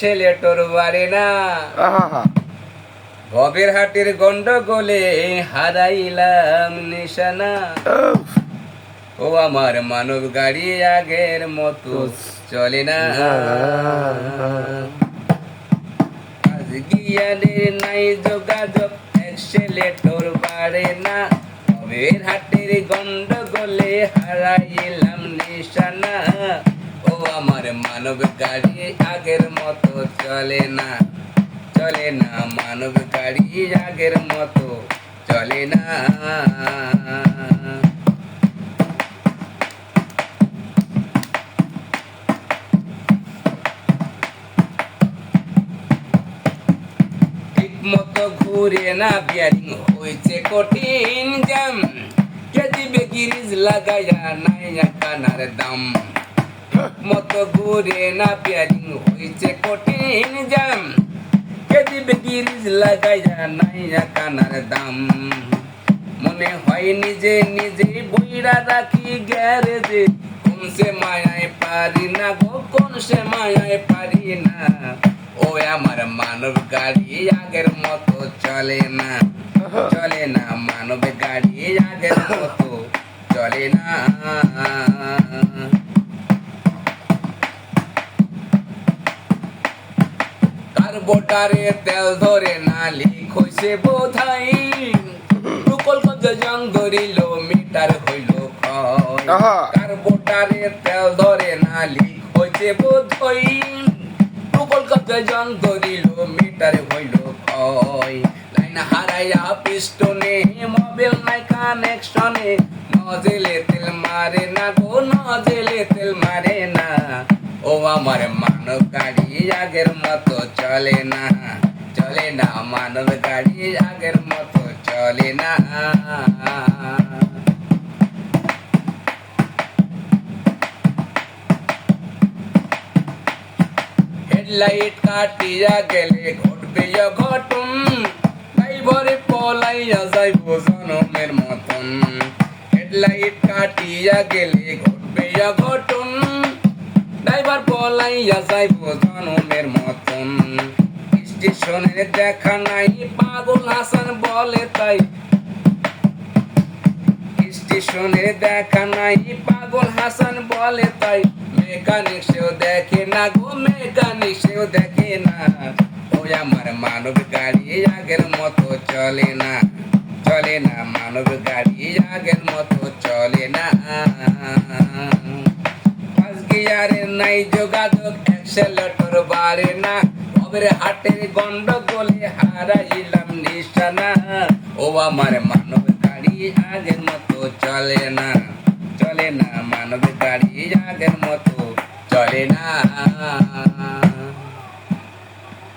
Accelerator বাড়ে না। ভবের হাটের গন্ডগোলে হারাইলাম নিশানা। ও আমার মানব গাড়ি আগের মতো চলে না। আজ গিয়াদের নাই যোগাযোগ, অ্যাক্সেলেটর বাড়ে না। ভবের হাটের গন্ডগোলে হারাইলাম নিশানা। ও আমার মানব গাড়ি আগের মতো চলে না, চলে না। মানব গাড়ি আগের মতো চলে না। ঠিক মতো ঘুরে না বিয়ারিং, হয়েছে কঠিন জ্যাম। কে দিবে গিরিজ লাগাইয়া নাই কানার দাম। মতো ঘুরে না বিয়ারিং, হয়েছে কঠিন জ্যাম। কে দিবে গিরিজ লাগাইয়া নাই কানার দাম। মনে হয় নিজে নিজে বইরা রাখি গ্যারেজে। কোন সে মায়ায় পারি না গো, কোন সে মায়ায় পারি না। ও আমার মানব গাড়ি আগের মতো চলে না, চলে না। মানব গাড়ি আগের মতো চলে না। কার্বোটারে তেল ধরে না, লিক হইছে বোধাই। প্রকল্প জং ধরিল, মিটার হইল ক্ষয়। কার্বোটারে তেল ধরে না, লিক হইছে বোধই। প্রকল্প জং ধরিল, মিটার হইল ক্ষয়। লাইন হারাইয়া পিস্টনে, মোবাইল নাই কানেকশনে। নজেলে তেল মারে না গো, নজেলে তেল মারে না। ও আমার মানব গাড়ি আগের মতো চলে না, চলে না। মানব গাড়ি আগের মতো চলে না। হেডলাইট কাটিয়া গেলে ঘটবে অঘটন। ড্রাইভারে পলাইয়া যাইব জনমের মতন। হেডলাইট কাটিয়া গেলে ঘটবে অঘটন। ড্রাইভার পলাইয়া যাইব জনমের মতন। স্টেশনে দেখা নাই, পাগল হাসান বলে তাই। স্টেশনে দেখা নাই, পাগল হাসান বলে তাই। মেকানিক সেও দেখে না গো, মেকানিক সেও দেখে না। ওই আমার মানব গাড়ি আগের মতো চলে না, চলে না। মানব গাড়ি আগের মতো চলে না। গিয়ারে নাই যোগাযোগ, অ্যাক্সেলেটর বাড়ে না। ভবের হাটের গন্ডগোলে হারাইলাম নিশানা। ও আমার মানব গাড়ি আগের মতো চলে না, চলে না। মানব গাড়ি আগের মতো চলে না।